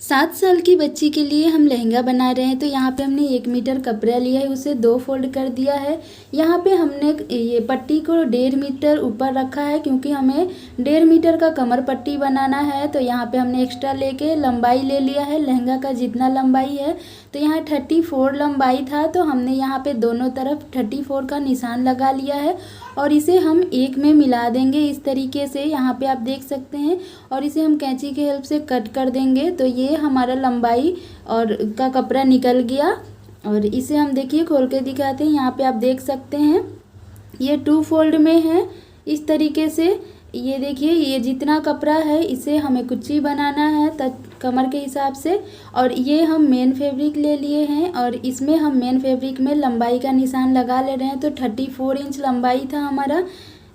7 साल की बच्ची के लिए हम लहंगा बना रहे हैं। तो यहाँ पे हमने 1 मीटर कपड़ा लिया है, उसे 2 फोल्ड कर दिया है। यहाँ पे हमने ये पट्टी को 1.5 मीटर ऊपर रखा है, क्योंकि हमें 1.5 मीटर का कमर पट्टी बनाना है। तो यहाँ पे हमने एक्स्ट्रा लेके लंबाई ले लिया है लहंगा का जितना लंबाई है। तो यहाँ 34 लंबाई था, तो हमने यहाँ पे दोनों तरफ 34 का निशान लगा लिया है और इसे हम एक में मिला देंगे इस तरीके से, यहाँ पे आप देख सकते हैं। और इसे हम कैंची के हेल्प से कट कर देंगे। तो ये हमारा लंबाई और का कपड़ा निकल गया। और इसे हम देखिए खोल के दिखाते हैं। यहाँ पे आप देख सकते हैं ये 2 फोल्ड में है इस तरीके से। ये देखिए, ये जितना कपड़ा है इसे हमें कुच्ची बनाना है कमर के हिसाब से। और ये हम मेन फैब्रिक ले लिए हैं और इसमें हम मेन फैब्रिक में लंबाई का निशान लगा ले रहे हैं। तो 34 इंच लंबाई था हमारा,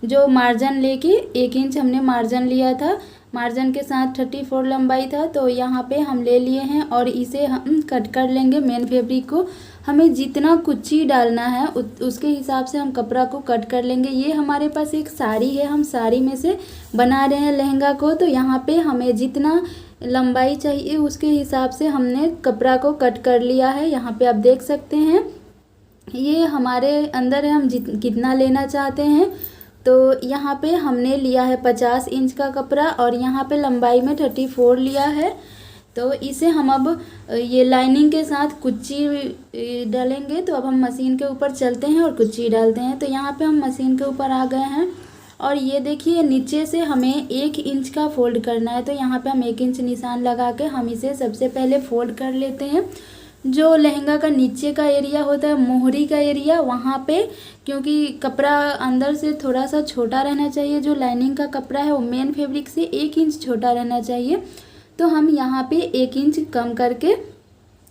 जो मार्जिन लेके 1 इंच हमने मार्जिन लिया था, मार्जिन के साथ 34 लंबाई था। तो यहाँ पे हम ले लिए हैं और इसे हम कट कर लेंगे। मेन फैब्रिक को हमें जितना कुच्ची डालना है उसके हिसाब से हम कपड़ा को कट कर लेंगे। ये हमारे पास एक साड़ी है, हम साड़ी में से बना रहे हैं लहंगा को। तो यहाँ पे हमें जितना लंबाई चाहिए उसके हिसाब से हमने कपड़ा को कट कर लिया है। यहाँ पे आप देख सकते हैं ये हमारे अंदर है, हम कितना लेना चाहते हैं। तो यहाँ पे हमने लिया है 50 इंच का कपड़ा और यहाँ पे लंबाई में 34 लिया है। तो इसे हम अब ये लाइनिंग के साथ कुच्ची डालेंगे। तो अब हम मशीन के ऊपर चलते हैं और कुच्ची डालते हैं। तो यहाँ पे हम मशीन के ऊपर आ गए हैं और ये देखिए नीचे से हमें 1 इंच का फोल्ड करना है। तो यहाँ पे हम 1 इंच निशान लगा के हम इसे सबसे पहले फोल्ड कर लेते हैं। जो लहंगा का नीचे का एरिया होता है, मोहरी का एरिया, वहाँ पे क्योंकि कपड़ा अंदर से थोड़ा सा छोटा रहना चाहिए, जो लाइनिंग का कपड़ा है वो मेन फैब्रिक से 1 इंच छोटा रहना चाहिए। तो हम यहाँ पे 1 इंच कम करके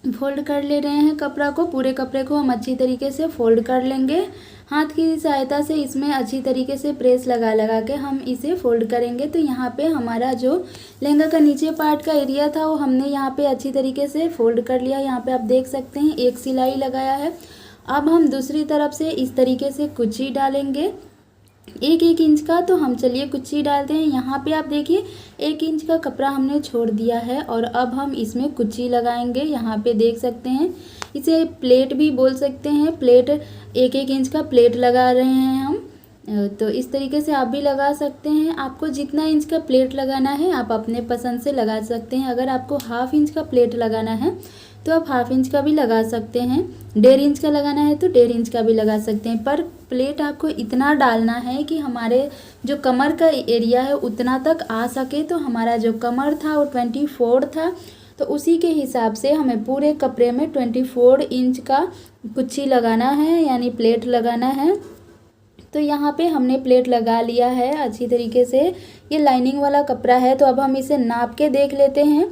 फोल्ड कर ले रहे हैं कपड़ा को। पूरे कपड़े को हम अच्छी तरीके से फोल्ड कर लेंगे। हाथ की सहायता से इसमें अच्छी तरीके से प्रेस लगा लगा के हम इसे फोल्ड करेंगे। तो यहाँ पे हमारा जो लहंगा का नीचे पार्ट का एरिया था वो हमने यहाँ पे अच्छी तरीके से फोल्ड कर लिया। यहाँ पे आप देख सकते हैं 1 सिलाई लगाया है। अब हम दूसरी तरफ से इस तरीके से कुच्ची डालेंगे 1-1 इंच का। तो हम चलिए कुच्ची डालते हैं। यहाँ पे आप देखिए 1 इंच का कपड़ा हमने छोड़ दिया है और अब हम इसमें कुच्ची लगाएंगे। यहाँ पे देख सकते हैं, इसे प्लेट भी बोल सकते हैं। प्लेट 1-1 इंच का प्लेट लगा रहे हैं हम। तो इस तरीके से आप भी लगा सकते हैं। आपको जितना इंच का प्लेट लगाना है आप अपने पसंद से लगा सकते हैं। अगर आपको 1/2 इंच का प्लेट लगाना है तो आप 1/2 इंच का भी लगा सकते हैं। 1.5 इंच का लगाना है तो 1.5 इंच का भी लगा सकते हैं। पर प्लेट आपको इतना डालना है कि हमारे जो कमर का एरिया है उतना तक आ सके। तो हमारा जो कमर था वो 24 था, तो उसी के हिसाब से हमें पूरे कपड़े में 24 इंच का कुच्ची लगाना है, यानी प्लेट लगाना है। तो यहाँ पे हमने प्लेट लगा लिया है अच्छी तरीके से। ये लाइनिंग वाला कपड़ा है, तो अब हम इसे नाप के देख लेते हैं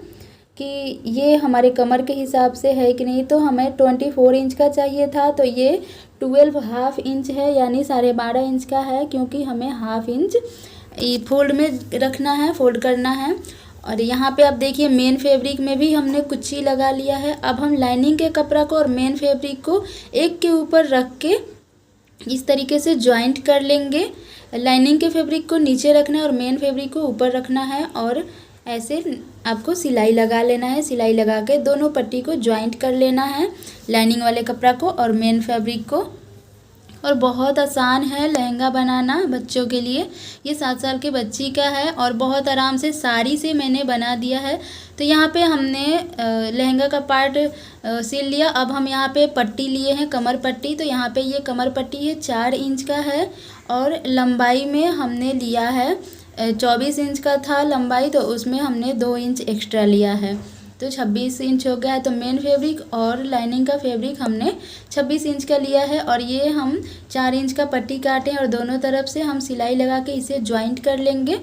कि ये हमारे कमर के हिसाब से है कि नहीं। तो हमें 24 इंच का चाहिए था, तो ये 12.5 इंच है, यानी 12.5 इंच का है, क्योंकि हमें 1/2 इंच फोल्ड में रखना है, फोल्ड करना है। और यहाँ पे आप देखिए मेन फैब्रिक में भी हमने कुच्ची लगा लिया है। अब हम लाइनिंग के कपड़ा को और मेन फैब्रिक को एक के ऊपर रख के इस तरीके से ज्वाइंट कर लेंगे। लाइनिंग के फैब्रिक को नीचे रखना है और मेन फैब्रिक को ऊपर रखना है और ऐसे आपको सिलाई लगा लेना है। सिलाई लगा के दोनों पट्टी को ज्वाइंट कर लेना है, लाइनिंग वाले कपड़ा को और मेन फैब्रिक को। और बहुत आसान है लहंगा बनाना बच्चों के लिए। ये 7 साल के बच्ची का है और बहुत आराम से साड़ी से मैंने बना दिया है। तो यहाँ पे हमने लहंगा का पार्ट सिल लिया। अब हम यहाँ पे पट्टी लिए हैं, कमर पट्टी। तो यहाँ पे ये कमर पट्टी है 4 इंच का है और लंबाई में हमने लिया है 24 इंच का था लंबाई, तो उसमें हमने 2 इंच एक्स्ट्रा लिया है, तो 26 इंच हो गया है। तो मेन फैब्रिक और लाइनिंग का फैब्रिक हमने 26 इंच का लिया है और ये हम 4 इंच का पट्टी काटे और दोनों तरफ से हम सिलाई लगा के इसे ज्वाइंट कर लेंगे।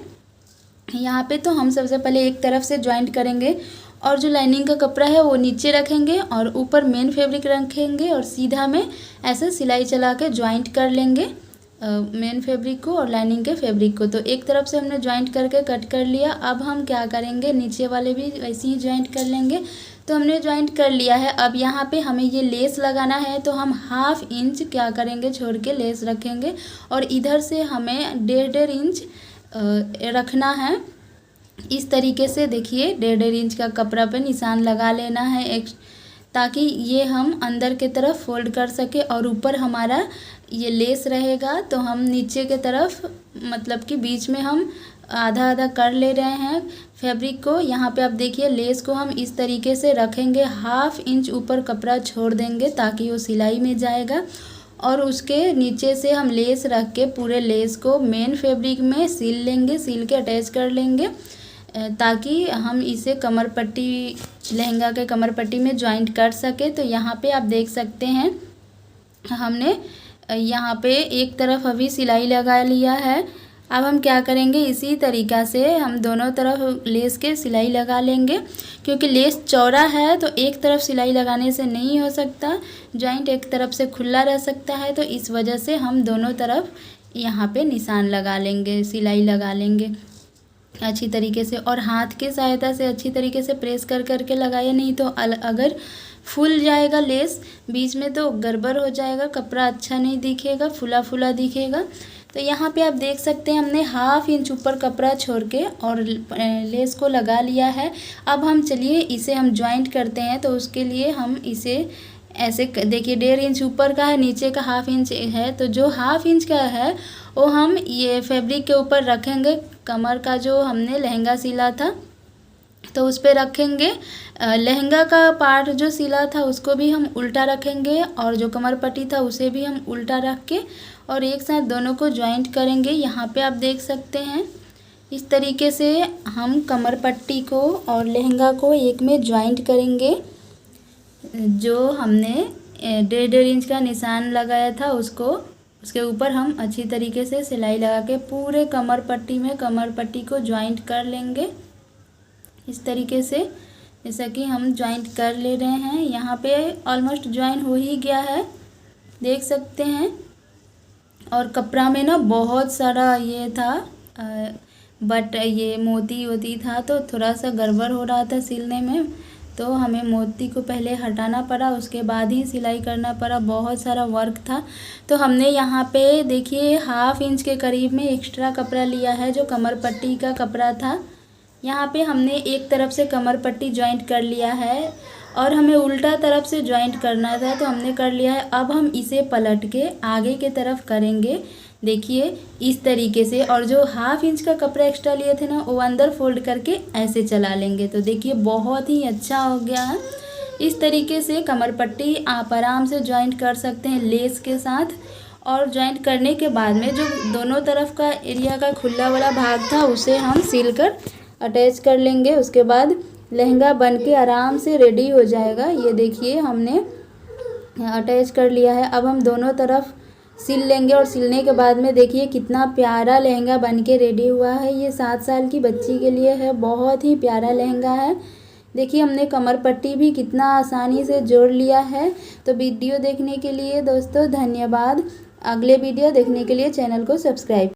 यहाँ पे तो हम सबसे पहले एक तरफ से ज्वाइंट करेंगे और जो लाइनिंग का कपड़ा है वो नीचे रखेंगे और ऊपर मेन फैब्रिक रखेंगे और सीधा में ऐसे सिलाई चला के ज्वाइंट कर लेंगे मेन फैब्रिक को और लाइनिंग के फैब्रिक को। तो एक तरफ से हमने ज्वाइंट करके कट कर लिया। अब हम क्या करेंगे, नीचे वाले भी ऐसे ही ज्वाइंट कर लेंगे। तो हमने ज्वाइंट कर लिया है। अब यहाँ पे हमें ये लेस लगाना है, तो हम 1/2 इंच क्या करेंगे छोड़ के लेस रखेंगे और इधर से हमें 1.5 इंच रखना है इस तरीके से देखिए 1.5 इंच का कपड़ा पे निशान लगा लेना है एक, ताकि ये हम अंदर के तरफ फोल्ड कर सके और ऊपर हमारा ये लेस रहेगा तो हम नीचे के तरफ मतलब कि बीच में हम आधा आधा कर ले रहे हैं फैब्रिक को। यहाँ पे आप देखिए लेस को हम इस तरीके से रखेंगे, 1/2 इंच ऊपर कपड़ा छोड़ देंगे ताकि वो सिलाई में जाएगा और उसके नीचे से हम लेस रख के पूरे लेस को मेन फैब्रिक में सिल लेंगे, सिल के अटैच कर लेंगे ताकि हम इसे कमर पट्टी लहंगा के कमर पट्टी में जॉइंट कर सके। तो यहाँ पे आप देख सकते हैं हमने यहाँ पे एक तरफ अभी सिलाई लगा लिया है। अब हम क्या करेंगे, इसी तरीक़ा से हम दोनों तरफ लेस के सिलाई लगा लेंगे। क्योंकि लेस चौड़ा है तो एक तरफ सिलाई लगाने से नहीं हो सकता, जॉइंट एक तरफ से खुला रह सकता है, तो इस वजह से हम दोनों तरफ यहाँ पे निशान लगा लेंगे, सिलाई लगा लेंगे अच्छी तरीके से। और हाथ की सहायता से अच्छी तरीके से प्रेस कर करके लगाइए, नहीं तो अगर फूल जाएगा लेस बीच में तो गड़बड़ हो जाएगा, कपड़ा अच्छा नहीं दिखेगा, फुला फुला दिखेगा। तो यहाँ पे आप देख सकते हैं हमने 1/2 इंच ऊपर कपड़ा छोड़ के और लेस को लगा लिया है। अब हम चलिए इसे हम जॉइंट करते हैं। तो उसके लिए हम इसे ऐसे देखिए 1.5 इंच ऊपर का है, नीचे का 1/2 इंच है, तो जो 1/2 इंच का है वो हम ये फैब्रिक के ऊपर रखेंगे। कमर का जो हमने लहंगा सिला था तो उस पर रखेंगे, लहंगा का पार्ट जो सिला था उसको भी हम उल्टा रखेंगे और जो कमर पट्टी था उसे भी हम उल्टा रख के और एक साथ दोनों को जॉइंट करेंगे। यहाँ पे आप देख सकते हैं इस तरीके से हम कमर पट्टी को और लहंगा को एक में जॉइंट करेंगे। जो हमने 1.5 इंच का निशान लगाया था उसके ऊपर हम अच्छी तरीके से सिलाई लगा के पूरे कमर पट्टी में कमर पट्टी को जॉइंट कर लेंगे इस तरीके से, जैसा कि हम जॉइंट कर ले रहे हैं। यहाँ पे ऑलमोस्ट जॉइन हो ही गया है, देख सकते हैं। और कपड़ा में ना बहुत सारा ये था बट ये मोती वोती था तो थोड़ा सा गड़बड़ हो रहा था सिलने में, तो हमें मोती को पहले हटाना पड़ा, उसके बाद ही सिलाई करना पड़ा, बहुत सारा वर्क था। तो हमने यहाँ पे देखिए 1/2 इंच के करीब में एक्स्ट्रा कपड़ा लिया है जो कमर पट्टी का कपड़ा था। यहाँ पे हमने एक तरफ से कमर पट्टी जॉइंट कर लिया है और हमें उल्टा तरफ से जॉइंट करना था तो हमने कर लिया है। अब हम इसे पलट के आगे के तरफ करेंगे, देखिए इस तरीके से। और जो 1/2 इंच का कपड़ा एक्स्ट्रा लिए थे ना वो अंदर फोल्ड करके ऐसे चला लेंगे। तो देखिए बहुत ही अच्छा हो गया है। इस तरीके से कमर पट्टी आप आराम से जॉइंट कर सकते हैं लेस के साथ। और जॉइंट करने के बाद में जो दोनों तरफ का एरिया का खुला वाला भाग था उसे हम सिल कर अटैच कर लेंगे। उसके बाद लहंगा बन के आराम से रेडी हो जाएगा। ये देखिए हमने अटैच कर लिया है। अब हम दोनों तरफ सिल लेंगे और सिलने के बाद में देखिए कितना प्यारा लहंगा बन के रेडी हुआ है। ये 7 साल की बच्ची के लिए है, बहुत ही प्यारा लहंगा है। देखिए हमने कमर पट्टी भी कितना आसानी से जोड़ लिया है। तो वीडियो देखने के लिए दोस्तों धन्यवाद। अगले वीडियो देखने के लिए चैनल को सब्सक्राइब